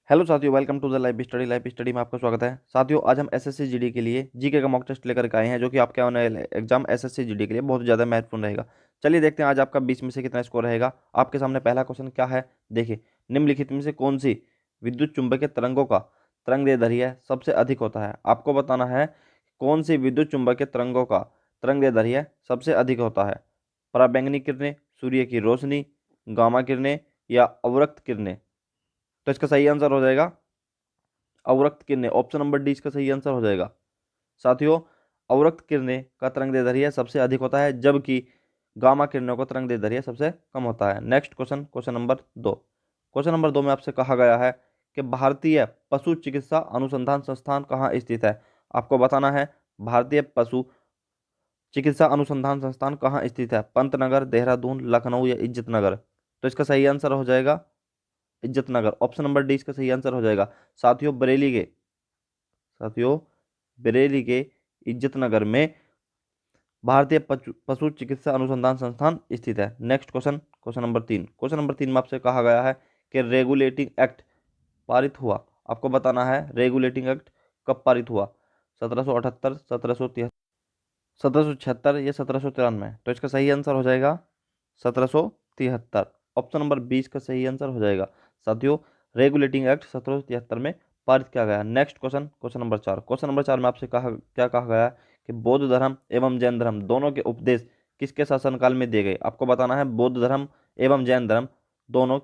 Hello साथियों, welcome to the live study में आपका स्वागत है। साथियों, आज हम एसएससी जीडी के लिए जीके का मॉक टेस्ट लेकर के आए हैं, जो कि आपके आने वाले एग्जाम एसएससी जीडी के लिए बहुत ज़्यादा महत्वपूर्ण रहेगा। चलिए देखते हैं आज आपका 20 में से कितना स्कोर रहेगा। आपके सामने पहला क्वेश्चन क्या है, देखिए। निम्नलिखित में से कौन सी विद्युत चुंबकीय तरंगों का तरंगदैर्ध्य सबसे अधिक होता है। आपको बताना है कौन सी विद्युत चुंबकीय तरंगों का तरंगदैर्ध्य सबसे अधिक होता है। पराबैंगनी किरणें, सूर्य की रोशनी, गामा किरणें या अवरक्त किरणें। तो इसका सही आंसर हो जाएगा अवरक्त किरणें। ऑप्शन नंबर डी इसका सही आंसर हो जाएगा। साथियों, अवरक्त किरणें का तरंगदैर्ध्य सबसे अधिक होता है, जबकि गामा किरणों का तरंगदैर्ध्य सबसे कम होता है। Next question, question number 2। Question number 2 में आपसे कहा गया है कि भारतीय पशु चिकित्सा अनुसंधान संस्थान कहाँ स्थित है। आपको बताना है भारतीय पशु चिकित्सा अनुसंधान संस्थान कहाँ स्थित है। पंतनगर, देहरादून, लखनऊ या इज्जत नगर। तो इसका सही आंसर हो जाएगा इज्जत नगर। ऑप्शन नंबर डी इसका सही आंसर हो जाएगा। साथियों, बरेली के इज्जत नगर में भारतीय पशु पशु चिकित्सा अनुसंधान संस्थान स्थित है। नेक्स्ट क्वेश्चन, क्वेश्चन नंबर 3 में आपसे कहा गया है कि रेगुलेटिंग एक्ट पारित हुआ। आपको बताना है रेगुलेटिंग एक्ट कब पारित हुआ। 1778, 1776 या 1793। तो इसका सही आंसर हो जाएगा 1773। ऑप्शन नंबर 20 का सही आंसर हो जाएगा। साथियों, रेगुलेटिंग एक्ट 1773 में पारित किया गया। नेक्स्ट क्वेश्चन, क्वेश्चन नंबर 4 में आपसे कहा गया है कि बौद्ध धर्म एवं जैन धर्म दोनों के उपदेश किसके शासनकाल में दिए गए। आपको बताना है बौद्ध धर्म एवं जैन धर्म दोनों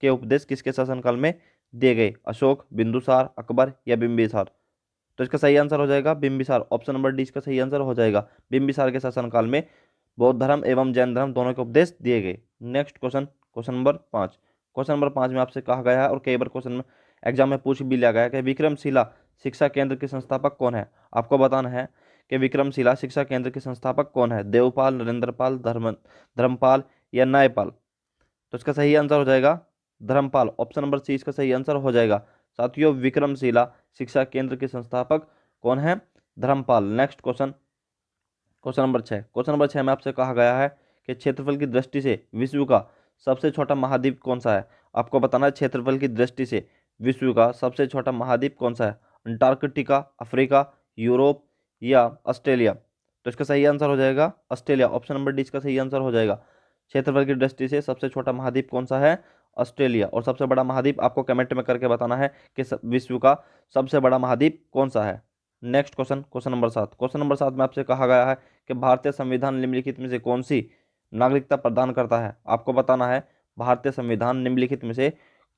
के उपदेश किसके शासनकाल में दिए गए। अशोक, बिंदुसार, अकबर या बिंबिसार। तो इसका सही आंसर हो जाएगा बिंबिसार। ऑप्शन नंबर डी इसका सही आंसर हो जाएगा। बिंबिसार के शासनकाल में बौद्ध धर्म एवं जैन धर्म दोनों के उपदेश दिए गए। नेक्स्ट क्वेश्चन, क्वेश्चन नंबर 5 में आपसे कहा गया है और कई बार क्वेश्चन में एग्जाम में पूछ भी लिया गया है कि विक्रमशिला शिक्षा केंद्र के संस्थापक कौन है। आपको बताना है कि विक्रमशिला शिक्षा केंद्र के संस्थापक कौन है। देवपाल, नरेंद्रपाल, धर्मपाल या न्यायपाल। तो इसका सही आंसर हो जाएगा धर्मपाल। ऑप्शन नंबर सी इसका सही आंसर हो जाएगा। साथियों, विक्रमशिला शिक्षा केंद्र के संस्थापक कौन है, Dharmpal. Next question, question number 6 में आपसे कहा गया है कि क्षेत्रफल की दृष्टि से विश्व का सबसे छोटा महाद्वीप कौन सा है। आपको बताना है क्षेत्रफल की दृष्टि से विश्व का सबसे छोटा महाद्वीप कौन सा है। अंटार्कटिका, अफ्रीका, यूरोप या ऑस्ट्रेलिया। तो इसका सही आंसर हो जाएगा ऑस्ट्रेलिया। ऑप्शन नंबर डी इसका सही आंसर हो जाएगा। क्षेत्रफल की दृष्टि से सबसे छोटा महाद्वीप कौन सा है, ऑस्ट्रेलिया। और सबसे बड़ा महाद्वीप आपको कमेंट में करके बताना है कि विश्व का सबसे बड़ा महाद्वीप कौन सा है। नेक्स्ट क्वेश्चन, क्वेश्चन नंबर 7 में आपसे कहा गया है कि भारतीय संविधान निम्नलिखित में से कौन सी नागरिकता प्रदान करता है। आपको बताना है भारतीय संविधान निम्नलिखित में से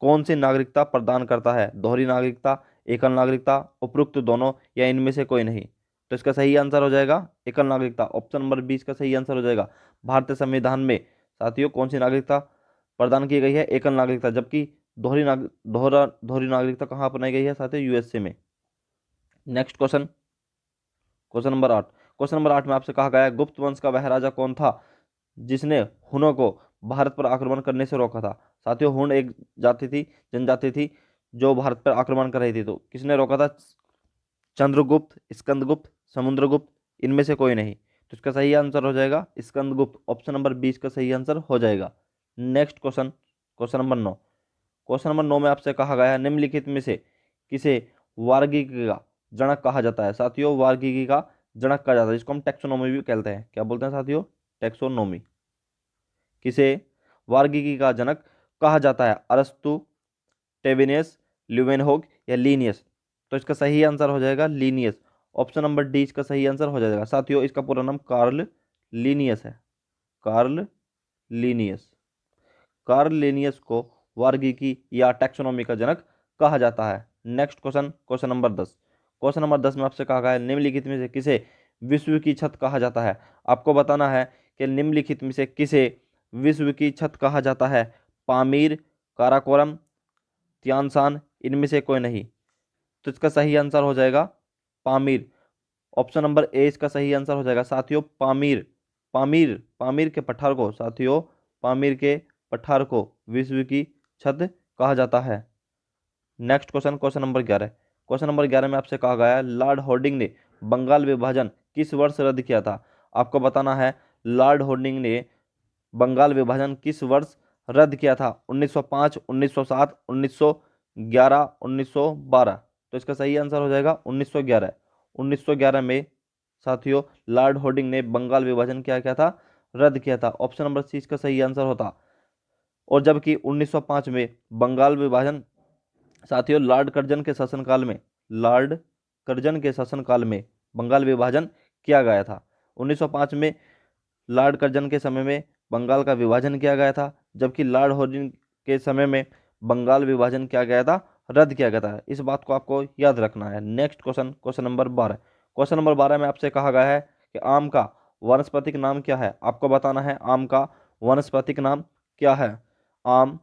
कौन सी नागरिकता प्रदान करता है। दोहरी नागरिकता, एकल नागरिकता, उपरोक्त दोनों या इनमें से कोई नहीं। तो इसका सही आंसर हो जाएगा एकल नागरिकता। ऑप्शन नंबर 20 का सही आंसर हो जाएगा। भारतीय संविधान में साथियों कौन सी नागरिकता प्रदान की गई है, एकल नागरिकता। जबकि दोहरी नागरिकता कहाँ अपनाई गई है साथियों, यूएसए में। नेक्स्ट क्वेश्चन, क्वेश्चन नंबर 8 में आपसे कहा गया है गुप्त वंश का वह राजा कौन था जिसने हुनों को भारत पर आक्रमण करने से रोका था। साथियों, हुन एक जनजाति थी जो भारत पर आक्रमण कर रही थी। तो किसने रोका था, चंद्रगुप्त, स्कंदगुप्त, समुद्रगुप्त, इनमें से कोई नहीं। तो इसका सही आंसर हो जाएगा स्कंदगुप्त। ऑप्शन नंबर 20 का सही आंसर हो जाएगा। नेक्स्ट क्वेश्चन, क्वेश्चन नंबर 9 में आपसे कहा गया है निम्नलिखित में से किसे वार्गिकी का जनक कहा जाता है। साथियों, वार्गिकी का जनक कहा जाता है, जिसको हम टैक्सोनॉमी भी कहते हैं। क्या बोलते हैं साथियों, टैक्सोनॉमी। किसे वार्गिकी का जनक कहा जाता है, अरस्तु, टेविनियस, ल्यूवेनहोक या लीनियस। तो इसका सही आंसर हो जाएगा लीनियस। ऑप्शन नंबर डी इसका सही आंसर हो जाएगा। साथियों, इसका पूरा नाम कार्ल लीनियस है। Karl Linnaeus. कार्ल लीनियस को वार्गिकी या टैक्सोनॉमी का जनक कहा जाता है। नेक्स्ट क्वेश्चन, क्वेश्चन नंबर 10 में आपसे कहा गया है निम्नलिखित में से किसे विश्व की छत कहा जाता है। आपको बताना है कि निम्नलिखित में से किसे विश्व की छत कहा जाता है। पामीर, काराकोरम, तियानसान, इनमें से कोई नहीं। तो इसका सही आंसर हो जाएगा पामीर। ऑप्शन नंबर ए इसका सही आंसर हो जाएगा। साथियों, पामीर पामीर पामीर के पठार को साथियों पामीर के पठार को विश्व की छत कहा जाता है। नेक्स्ट क्वेश्चन, क्वेश्चन नंबर 11 में आपसे कहा गया है लॉर्ड हार्डिंग ने बंगाल विभाजन किस वर्ष रद्द किया था। आपको बताना है लॉर्ड हार्डिंग ने बंगाल विभाजन किस वर्ष रद्द किया था। 1905, 1907, 11 1912, तो इसका सही आंसर हो जाएगा 1911। 1911 में साथियों लॉर्ड होर्डिंग ने बंगाल विभाजन क्या किया था, रद्द किया था। ऑप्शन नंबर सी इसका सही आंसर होता। और जबकि 1905 में बंगाल विभाजन साथियों लॉर्ड कर्जन के शासनकाल में, लॉर्ड कर्जन के शासनकाल में बंगाल विभाजन किया गया था। 1905 में लॉर्ड कर्जन के समय में बंगाल का विभाजन किया गया था, जबकि लॉर्ड होर्डिंग के समय में बंगाल विभाजन किया गया था, रद्द किया गया था। इस बात को आपको याद रखना है। Next question, question number 12। Question number 12 में आपसे कहा गया है कि आम का वानस्पतिक नाम क्या है। आपको बताना है आम का वानस्पतिक नाम क्या है। आम,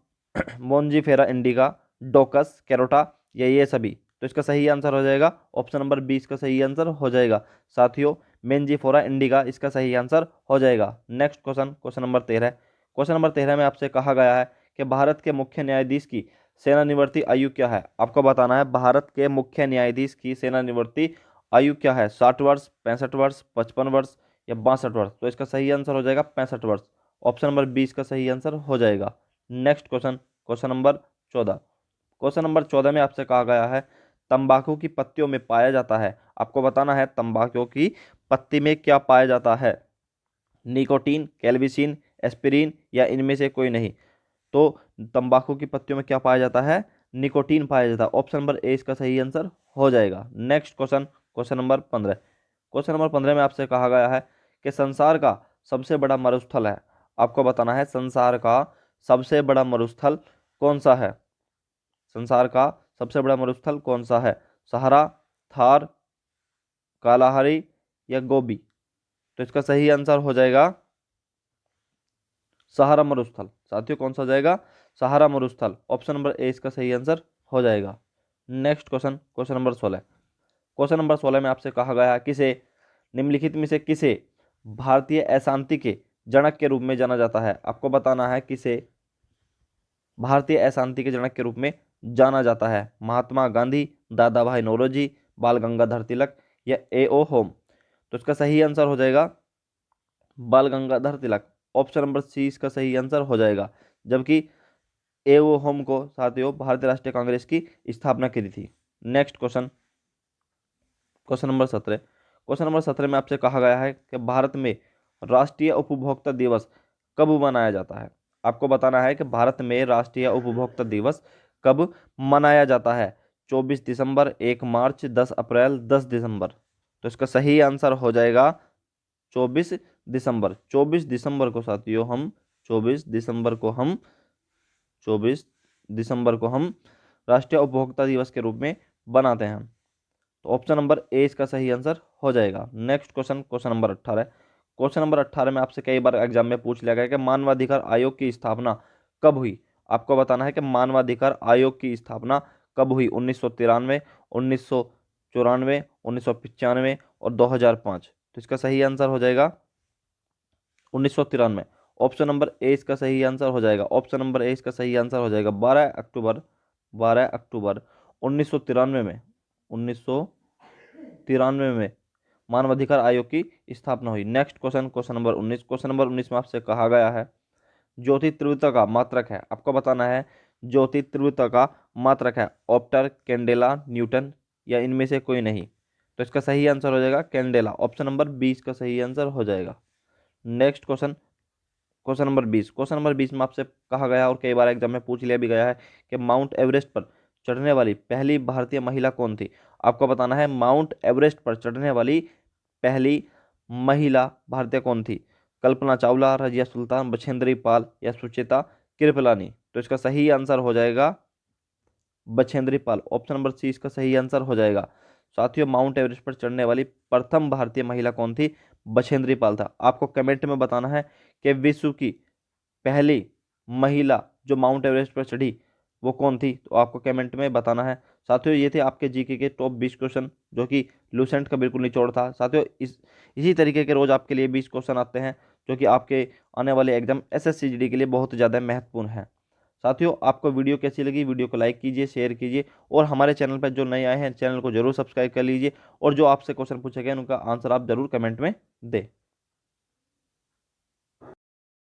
मोंजीफेरा इंडिका, डोकस, कैरोटा या ये सभी। तो इसका सही आंसर हो जाएगा ऑप्शन नंबर 20 का सही आंसर हो जाएगा साथियों, मेंजीफोरा इंडिका इसका सही आंसर हो जाएगा। Next question, question number 13। Question number 13 में आपसे कहा गया है कि भारत के मुख्य न्यायाधीश की सेवानिवृत्ति आयु क्या है। आपको बताना है भारत के मुख्य न्यायाधीश की सेवानिवृत्ति आयु क्या है। 60 वर्ष, 65 वर्ष, 55 वर्ष या 62 वर्ष। तो इसका सही आंसर हो जाएगा 65 वर्ष। ऑप्शन नंबर 20 का सही आंसर हो जाएगा। Next question, question number 14। Question number 14 में आपसे कहा गया है तंबाकू की पत्तियों में पाया जाता है। आपको बताना है तंबाकू की पत्ती में क्या पाया जाता है। निकोटीन, कैल्विसिन, एस्पिरिन या इनमें से कोई नहीं। तो तंबाकू की पत्तियों में क्या पाया जाता है, निकोटीन पाया जाता है। ऑप्शन नंबर ए इसका सही आंसर हो जाएगा। Next question, question number 15। Question number 15 में आपसे कहा गया है कि संसार का सबसे बड़ा मरुस्थल है। आपको बताना है संसार का सबसे बड़ा मरुस्थल कौन सा है। संसार का सबसे बड़ा मरुस्थल कौन सा है। सहारा, थार, कालाहारी या गोबी। तो इसका सही आंसर हो जाएगा सहारा मरुस्थल। साथियों कौन सा हो जाएगा, सहारा मरुस्थल। ऑप्शन नंबर ए इसका सही आंसर हो जाएगा। Next question, question number 16। Question number 16 में आपसे कहा गया है किसे निम्नलिखित में से किसे भारतीय अशांति के जनक के रूप में जाना जाता है। आपको बताना है किसे भारतीय अशांति के जनक के रूप में जाना जाता है। महात्मा गांधी, दादा भाई नौरोजी, बाल गंगाधर तिलक या ए.ओ. होम। तो इसका सही आंसर हो जाएगा बाल Gangadhar Tilak. Option number C इसका सही आंसर हो जाएगा। जबकि ए.ओ. होम को साथियों भारतीय राष्ट्रीय कांग्रेस की स्थापना की थी। Next question, question number 17। Question number 17 में आपसे कहा गया है कि भारत में राष्ट्रीय उपभोक्ता दिवस कब मनाया जाता है। आपको बताना है कि भारत में राष्ट्रीय उपभोक्ता दिवस कब मनाया जाता है। 24 दिसंबर, 1 मार्च, 10 अप्रैल, 10 दिसंबर। तो इसका सही आंसर हो जाएगा 24 दिसंबर। 24 दिसंबर को साथियों हम 24 दिसंबर को हम 24 दिसंबर को हम राष्ट्रीय उपभोक्ता दिवस के रूप में बनाते हैं। तो ऑप्शन नंबर ए इसका सही आंसर हो जाएगा। Next question, question number 18। Question number 18 में आपसे कई बार एग्जाम में पूछ लिया गया कि मानवाधिकार आयोग की स्थापना कब हुई। आपको बताना है कि मानवाधिकार आयोग की स्थापना कब हुई। 1993, 1994, 1995 और 2005। तो इसका सही आंसर हो जाएगा 1993। ऑप्शन नंबर ए इसका सही आंसर हो जाएगा। ऑप्शन नंबर ए इसका सही आंसर हो जाएगा 12 अक्टूबर, 12 अक्टूबर 1993 में, 1993 में मानवाधिकार आयोग की स्थापना हुई। Next question, question number 19। Question number 19 में आपसे कहा गया है ज्योति तीव्रता का मात्रक है। आपको बताना है ज्योति तीव्रता का मात्रक है। ऑप्टर, कैंडेला, न्यूटन या इनमें से कोई नहीं। तो इसका सही आंसर हो जाएगा कैंडेला। ऑप्शन नंबर 20 का सही आंसर हो जाएगा। Next question, question number 20। Question number 20 में आपसे कहा गया और कई बार एग्जाम में पूछ लिया भी गया है कि माउंट एवरेस्ट पर चढ़ने वाली पहली भारतीय महिला कौन थी। आपको बताना है माउंट एवरेस्ट पर चढ़ने वाली पहली महिला भारतीय कौन थी। कल्पना चावला, रजिया सुल्तान, बछेंद्री पाल या सुचेता कृपलानी। तो इसका सही आंसर हो जाएगा Bachendri Pal. Option number C इसका सही आंसर हो जाएगा। साथियों माउंट एवरेस्ट पर चढ़ने वाली प्रथम भारतीय महिला कौन थी, बछेंद्री पाल था। आपको कमेंट में बताना है कि विश्व की पहली महिला जो माउंट एवरेस्ट पर चढ़ी वो कौन थी। तो आपको कमेंट में बताना है। साथियों ये थे आपके जीके के टॉप 20 क्वेश्चन जो कि लूसेंट का बिल्कुल निचोड़ था। साथियों इसी तरीके के रोज आपके लिए 20 क्वेश्चन आते हैं जो कि आपके आने वाले एग्जाम एसएससी जीडी के लिए बहुत ज़्यादा महत्वपूर्ण है। साथियों आपको वीडियो कैसी लगी, वीडियो को लाइक कीजिए, शेयर कीजिए और हमारे चैनल पर जो नए आए हैं चैनल को जरूर सब्सक्राइब कर लीजिए और जो आपसे क्वेश्चन पूछे गए उनका आंसर आप जरूर कमेंट में दें।